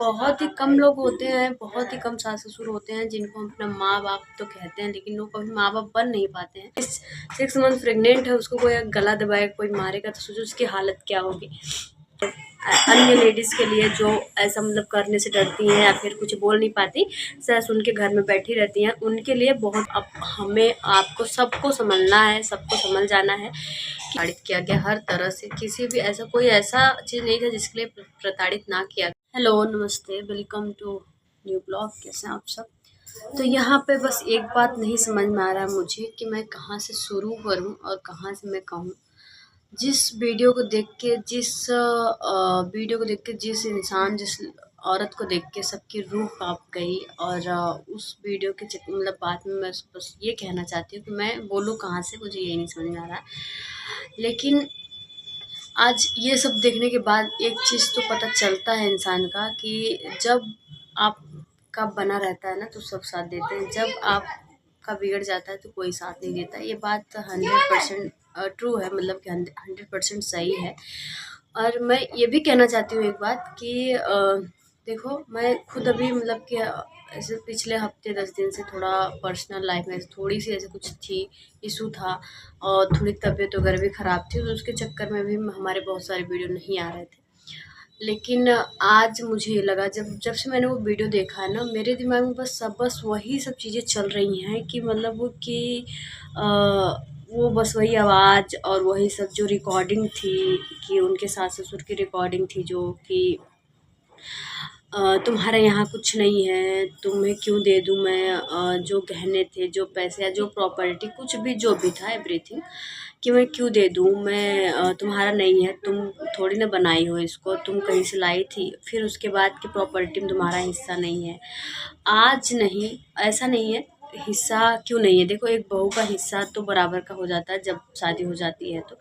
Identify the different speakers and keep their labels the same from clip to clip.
Speaker 1: बहुत ही कम लोग होते हैं, बहुत ही कम सास-ससुर होते हैं जिनको हम अपना माँ-बाप तो कहते हैं, लेकिन वो कभी माँ-बाप बन नहीं पाते हैं। 6 मंथ प्रेग्नेंट है, उसको कोई गला दबाएगा, कोई मारेगा तो सोचो उसकी हालत क्या होगी। अन्य लेडीज़ के लिए जो ऐसा मतलब करने से डरती हैं या फिर कुछ बोल नहीं पाती, सह सुन के घर में बैठी रहती हैं, उनके लिए बहुत अब हमें आपको सबको सँभलना है, सबको सँभल जाना है। प्रताड़ित किया गया हर तरह से, किसी भी ऐसा कोई ऐसा चीज़ नहीं था जिसके लिए प्रताड़ित ना किया। हेलो, नमस्ते, वेलकम टू न्यू ब्लॉग। कैसे हैं आप सब? तो यहाँ पे बस एक बात नहीं समझ में आ रहा है मुझे कि मैं कहाँ से शुरू करूँ और कहाँ से मैं कहूँ। जिस वीडियो को देख के जिस इंसान जिस औरत को देख के सबकी रूह काँप गई और उस वीडियो के मतलब बाद में मैं बस ये कहना चाहती हूँ कि मैं बोलूँ कहाँ से, मुझे यही नहीं समझ में आ रहा है। लेकिन आज ये सब देखने के बाद एक चीज़ तो पता चलता है इंसान का कि जब आपका बना रहता है ना तो सब साथ देते हैं, जब आपका बिगड़ जाता है तो कोई साथ नहीं देता। ये बात 100% ट्रू है, मतलब कि 100% सही है। और मैं ये भी कहना चाहती हूँ एक बात कि देखो, मैं खुद अभी मतलब कि ऐसे पिछले हफ्ते 10 दिन से थोड़ा पर्सनल लाइफ में थोड़ी सी ऐसे कुछ थी, इशू था और थोड़ी तबीयत वगैरह भी ख़राब थी, तो उसके चक्कर में भी हमारे बहुत सारे वीडियो नहीं आ रहे थे। लेकिन आज मुझे ये लगा, जब जब से मैंने वो वीडियो देखा है ना, मेरे दिमाग में बस वही सब चीज़ें चल रही हैं कि मतलब वो कि अ, वो बस वही आवाज़ और वही सब जो रिकॉर्डिंग थी, कि उनके सास-ससुर की रिकॉर्डिंग थी जो कि तुम्हारे यहाँ कुछ नहीं है, तुम्हें क्यों दे दूँ मैं जो गहने थे, जो पैसे या जो प्रॉपर्टी कुछ भी जो भी था एवरीथिंग, कि मैं क्यों दे दूँ, मैं तुम्हारा नहीं है, तुम थोड़ी ना बनाई हो इसको, तुम कहीं से लाई थी, फिर उसके बाद की प्रॉपर्टी में तुम्हारा हिस्सा नहीं है। आज नहीं, ऐसा नहीं है, हिस्सा क्यों नहीं है, देखो एक बहू का हिस्सा तो बराबर का हो जाता है जब शादी हो जाती है तो।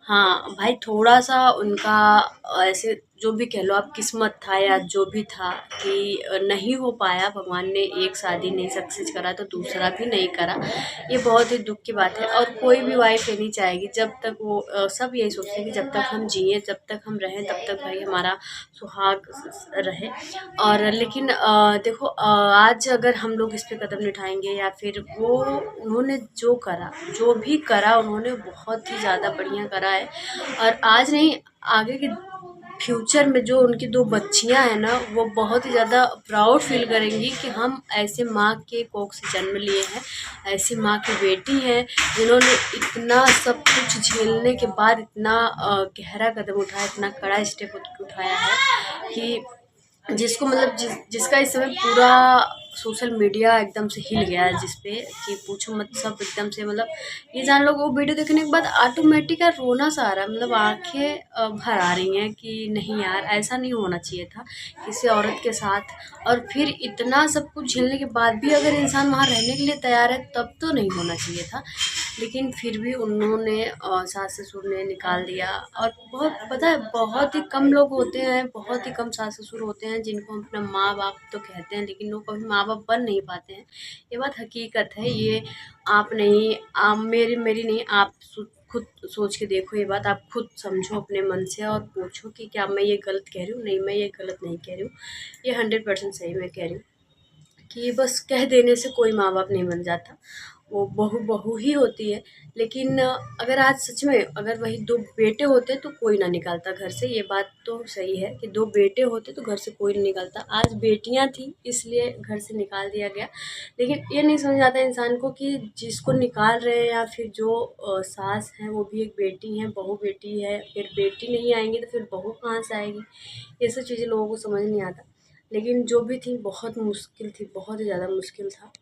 Speaker 1: हाँ, भाई थोड़ा-सा उनका ऐसे जो भी कह लो आप, किस्मत था या जो भी था कि नहीं हो पाया, भगवान ने एक शादी नहीं सक्सेस करा तो दूसरा भी नहीं करा। ये बहुत ही दुःख की बात है और कोई भी वाइफ़ ये नहीं चाहेगी, जब तक वो सब यही सोचते हैं कि जब तक हम जिएँ, जब तक हम रहें, तब तक भाई हमारा सुहाग रहे। और लेकिन देखो, आज अगर हम लोग इस पे कदम नहीं उठाएँगे या फिर वो उन्होंने जो करा, जो भी करा उन्होंने बहुत ही ज़्यादा बढ़िया करा है। और आज नहीं, आगे के फ्यूचर में जो उनकी 2 बच्चियाँ हैं ना, वो बहुत ही ज़्यादा प्राउड फ़ील करेंगी कि हम ऐसे माँ के कोख से जन्म लिए हैं, ऐसी माँ की बेटी हैं जिन्होंने इतना सब कुछ झेलने के बाद इतना गहरा कदम उठाया, इतना कड़ा स्टेप उठाया है कि जिसको मतलब जिसका इस समय पूरा सोशल मीडिया एकदम से हिल गया है, जिस पे कि पूछो मत, सब एकदम से मतलब ये जान लो, वो वीडियो देखने के बाद ऑटोमेटिक यार रोना सा आ रहा है, मतलब आंखें भर आ रही हैं कि नहीं यार, ऐसा नहीं होना चाहिए था किसी औरत के साथ। और फिर इतना सब कुछ झेलने के बाद भी अगर इंसान वहाँ रहने के लिए तैयार है तब तो नहीं होना चाहिए था। लेकिन फिर भी उन्होंने सास-ससुर ने निकाल दिया। और बहुत पता है, बहुत ही कम लोग होते हैं, बहुत ही कम सास-ससुर होते हैं जिनको हम अपना माँ-बाप तो कहते हैं, लेकिन वो कभी माँ-बाप बन नहीं पाते हैं। ये बात हकीकत है, ये आप नहीं, मेरी नहीं, आप खुद सोच के देखो ये बात, आप खुद समझो अपने मन से और पूछो कि क्या मैं ये गलत कह रही हूँ? नहीं, मैं ये गलत नहीं कह रही हूँ, ये 100% सही मैं कह रही हूँ। कि बस कह देने से कोई माँ-बाप नहीं बन जाता, वो बहू बहू ही होती है। लेकिन अगर आज सच में अगर वही 2 बेटे होते तो कोई ना निकालता घर से, ये बात तो सही है कि 2 बेटे होते तो घर से कोई नहीं निकालता। आज बेटियाँ थी इसलिए घर से निकाल दिया गया। लेकिन ये नहीं समझ आता इंसान को कि जिसको निकाल रहे हैं या फिर जो सास हैं वो भी एक बेटी हैं, बहू बेटी है, फिर बेटी नहीं आएँगी तो फिर बहू कहाँ से आएगी? ये सब चीज़ें लोगों को समझ नहीं आता। लेकिन जो भी थी बहुत मुश्किल थी, बहुत ही ज़्यादा मुश्किल था।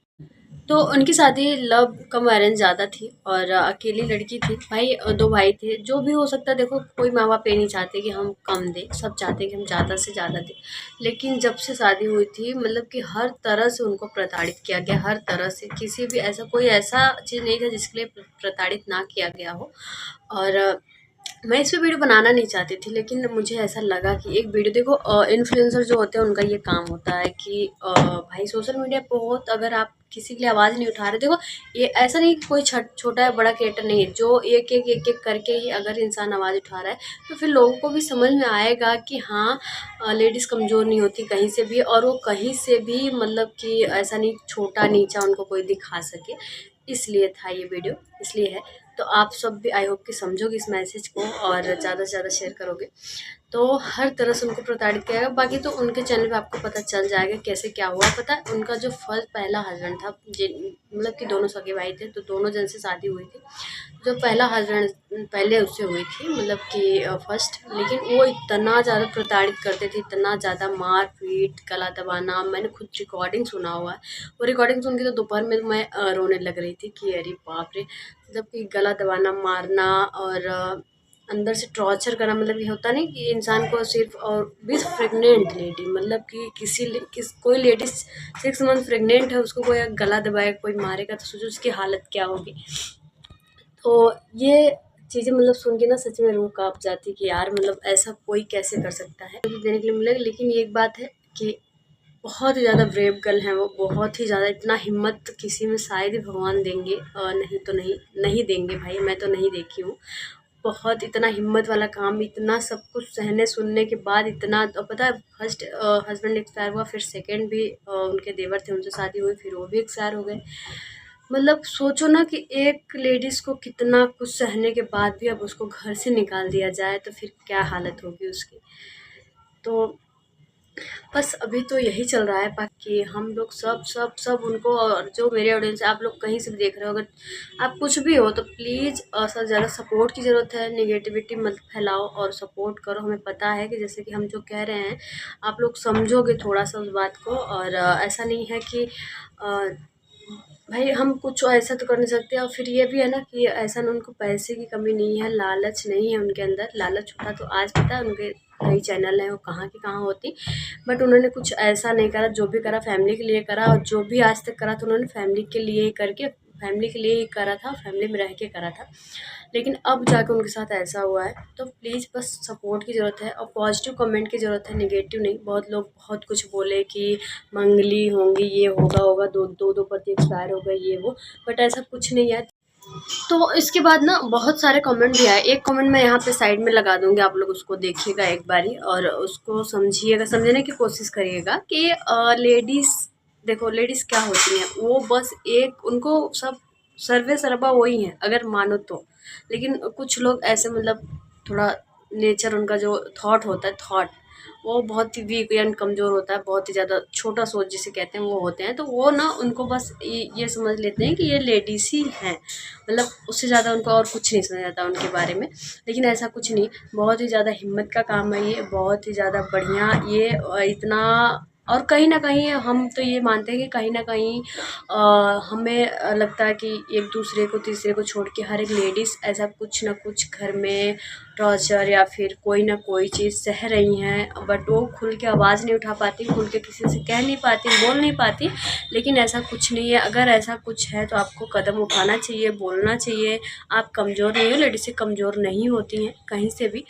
Speaker 1: तो उनकी शादी लव कम अरेंज ज़्यादा थी और अकेली लड़की थी। भाई 2 भाई थे, जो भी हो सकता है, देखो कोई माँ-बाप ये नहीं चाहते कि हम कम दें, सब चाहते हैं कि हम ज़्यादा से ज़्यादा दें। लेकिन जब से शादी हुई थी, मतलब कि हर तरह से उनको प्रताड़ित किया गया, हर तरह से, किसी भी ऐसा कोई ऐसा चीज़ नहीं था जिसके लिए प्रताड़ित ना किया गया हो। और मैं इस पे वीडियो बनाना नहीं चाहती थी, लेकिन मुझे ऐसा लगा कि एक वीडियो देखो, इन्फ्लुएंसर जो होते हैं उनका ये काम होता है कि भाई सोशल मीडिया पे बहुत, अगर आप किसी के लिए आवाज़ नहीं उठा रहे, देखो ये ऐसा नहीं कि कोई छोटा या बड़ा क्रिएटर नहीं है, जो एक एक करके ही अगर इंसान आवाज़ उठा रहा है तो फिर लोगों को भी समझ में आएगा कि हाँ, लेडीज़ कमज़ोर नहीं होती कहीं से भी, और वो कहीं से भी मतलब कि ऐसा नहीं छोटा नीचा उनको कोई दिखा सके। इसलिए था ये वीडियो, इसलिए है। तो आप सब भी आई होप कि समझोगे इस मैसेज को और ज़्यादा से ज़्यादा शेयर करोगे, तो हर तरह से उनको प्रताड़ित किया गया। बाकी तो उनके चैनल पे आपको पता चल जाएगा कैसे क्या हुआ। पता है उनका जो फर्स्ट पहला हस्बैंड था, मतलब कि दोनों सगे भाई थे, तो दोनों जन से शादी हुई थी। जो पहला हस्बैंड पहले उससे हुई थी, मतलब कि फर्स्ट, लेकिन वो इतना ज़्यादा प्रताड़ित करते थे, इतना ज़्यादा मार पीट, गला दबाना। मैंने खुद रिकॉर्डिंग सुना हुआ है, वो रिकॉर्डिंग सुन के तो दोपहर में मैं रोने लग रही थी कि अरे बाप रे, मतलब कि गला दबाना, मारना और अंदर से टॉर्चर करना। मतलब ये होता नहीं कि इंसान को सिर्फ, और विथ प्रेग्नेंट लेडी, मतलब कि कोई लेडीज 6 मंथ प्रेग्नेंट है, उसको कोई गला दबाएगा, कोई मारेगा, तो सोचो उसकी हालत क्या होगी। तो ये चीज़ें मतलब सुन के ना सच में रूह काँप जाती कि यार, मतलब ऐसा कोई कैसे कर सकता है। मुझे देने के लिए मिलेगा, लेकिन एक बात है कि बहुत ही ज़्यादा ब्रेव गर्ल हैं वो, बहुत ही ज़्यादा। इतना हिम्मत किसी में शायद ही भगवान देंगे, नहीं तो नहीं देंगे भाई, मैं तो नहीं देखी हूँ। बहुत इतना हिम्मत वाला काम, इतना सब कुछ सहने सुनने के बाद इतना, और पता है फर्स्ट हस्बैंड एक्सपायर हुआ, फिर सेकंड भी उनके देवर थे, उनसे शादी हुई, फिर वो भी एक्सपायर हो गए। मतलब सोचो ना कि एक लेडीज़ को कितना कुछ सहने के बाद भी अब उसको घर से निकाल दिया जाए, तो फिर क्या हालत होगी उसकी। तो बस अभी तो यही चल रहा है। बाकी हम लोग सब सब सब उनको, और जो मेरे ऑडियंस है, आप लोग कहीं से भी देख रहे हो, अगर आप कुछ भी हो तो प्लीज़ सर ज़्यादा सपोर्ट की ज़रूरत है। नेगेटिविटी मत फैलाओ और सपोर्ट करो। हमें पता है कि जैसे कि हम जो कह रहे हैं, आप लोग समझोगे थोड़ा सा उस बात को, और ऐसा नहीं है कि भाई हम कुछ ऐसा तो कर नहीं सकते। और फिर ये भी है ना कि ऐसा ना, उनको पैसे की कमी नहीं है, लालच नहीं है उनके अंदर। लालच होता तो आज पता है उनके कई चैनल हैं वो कहाँ की कहाँ होती। बट उन्होंने कुछ ऐसा नहीं करा, जो भी करा फैमिली के लिए करा, और जो भी आज तक करा तो उन्होंने फैमिली के लिए ही करके, फैमिली के लिए ही करा था, फैमिली में रह के करा था। लेकिन अब जाके उनके साथ ऐसा हुआ है, तो प्लीज़ बस सपोर्ट की ज़रूरत है और पॉजिटिव कमेंट की ज़रूरत है, नेगेटिव नहीं। बहुत लोग बहुत कुछ बोले कि मंगली होंगी, ये होगा, दो पति एक्सपायर हो गए, ये वो, बट ऐसा कुछ नहीं है। तो इसके बाद ना बहुत सारे कमेंट भी आए। एक कमेंट मैं यहाँ पे साइड में लगा दूँगी, आप लोग उसको देखिएगा एक बारी और उसको समझिएगा, समझने की कोशिश करिएगा कि लेडीज़, देखो लेडीज़ क्या होती हैं, वो बस एक, उनको सब सर्वे सर्वा वही हैं अगर मानो तो। लेकिन कुछ लोग ऐसे, मतलब थोड़ा नेचर उनका जो थॉट होता है, थॉट वो बहुत ही वीक या कमज़ोर होता है, बहुत ही ज़्यादा छोटा सोच जिसे कहते हैं वो होते हैं। तो वो ना, उनको बस ये समझ लेते हैं कि ये लेडीज़ ही हैं, मतलब उससे ज़्यादा उनको और कुछ नहीं समझ आता उनके बारे में। लेकिन ऐसा कुछ नहीं, बहुत ही ज़्यादा हिम्मत का काम है ये, बहुत ही ज़्यादा बढ़िया ये। इतना, और कहीं न कहीं हम तो ये मानते हैं कि कहीं न कहीं हमें लगता है कि एक दूसरे को, तीसरे को छोड़ के हर एक लेडीज़ ऐसा कुछ न कुछ घर में टॉर्चर या फिर कोई ना कोई चीज़ सह रही हैं, बट वो खुल के आवाज़ नहीं उठा पाती, खुल के किसी से कह नहीं पाती, बोल नहीं पाती। लेकिन ऐसा कुछ नहीं है, अगर ऐसा कुछ है तो आपको कदम उठाना चाहिए, बोलना चाहिए। आप कमज़ोर नहीं हो, लेडीज़ें कमज़ोर नहीं होती हैं कहीं से भी।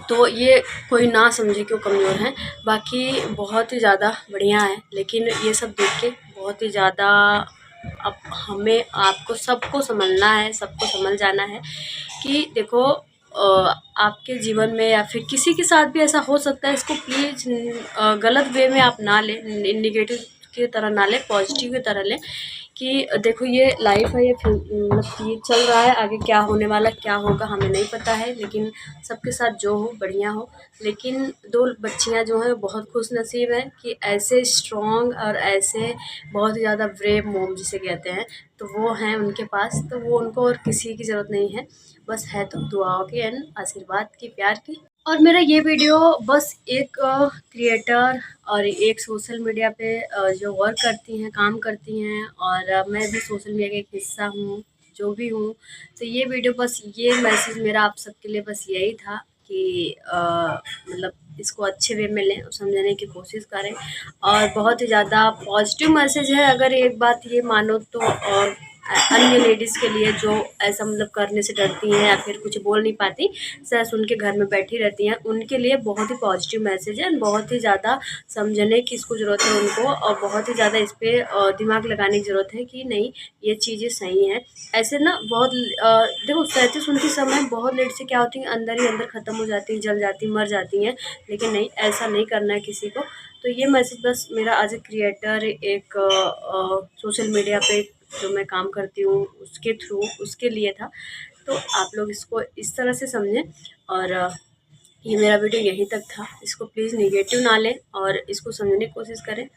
Speaker 1: तो ये कोई ना समझे कि वो कमज़ोर हैं, बाकी बहुत ही ज़्यादा बढ़िया है। लेकिन ये सब देख के बहुत ही ज़्यादा, अब हमें आपको सबको समझना है, सबको समझ जाना है कि देखो आपके जीवन में या फिर किसी के साथ भी ऐसा हो सकता है। इसको प्लीज़ गलत वे में आप ना लें, नेगेटिव की तरह ना लें, पॉजिटिव की तरह लें कि देखो ये लाइफ है, ये मतलब ये चल रहा है, आगे क्या होने वाला, क्या होगा हमें नहीं पता है। लेकिन सबके साथ जो हो बढ़िया हो। लेकिन 2 बच्चियाँ जो हैं बहुत खुश नसीब हैं कि ऐसे स्ट्रॉन्ग और ऐसे बहुत ही ज़्यादा ब्रेव मॉम जिसे कहते हैं, तो वो हैं उनके पास। तो वो, उनको और किसी की ज़रूरत नहीं है, बस है तो दुआओं की एंड आशीर्वाद की, प्यार की। और मेरा ये वीडियो बस एक क्रिएटर और एक सोशल मीडिया पे जो वर्क करती हैं, काम करती हैं, और मैं भी सोशल मीडिया का एक हिस्सा हूँ, जो भी हूँ। तो ये वीडियो बस, ये मैसेज मेरा आप सबके लिए बस यही था कि मतलब इसको अच्छे वे में लें और समझने की कोशिश करें। और बहुत ही ज़्यादा पॉजिटिव मैसेज है, अगर एक बात ये मानो तो। और अन्य लेडीज़ के लिए जो ऐसा मतलब करने से डरती हैं या फिर कुछ बोल नहीं पाती, सह सुन के घर में बैठी रहती हैं, उनके लिए बहुत ही पॉजिटिव मैसेज है। बहुत ही ज़्यादा समझने की इसको ज़रूरत है उनको, और बहुत ही ज़्यादा इस पे दिमाग लगाने की ज़रूरत है कि नहीं, ये चीज़ें सही हैं। ऐसे ना बहुत देखो, सहते सुनते समय बहुत लेडीज़ें क्या होती हैं, अंदर ही अंदर ख़त्म हो जाती हैं, जल जाती हैं, मर जाती हैं। लेकिन नहीं, ऐसा नहीं करना है किसी को। तो ये मैसेज बस मेरा एज़ ए क्रिएटर, एक सोशल मीडिया पे जो मैं काम करती हूँ उसके थ्रू, उसके लिए था। तो आप लोग इसको इस तरह से समझें। और ये मेरा वीडियो यहीं तक था। इसको प्लीज़ नेगेटिव ना लें और इसको समझने की कोशिश करें।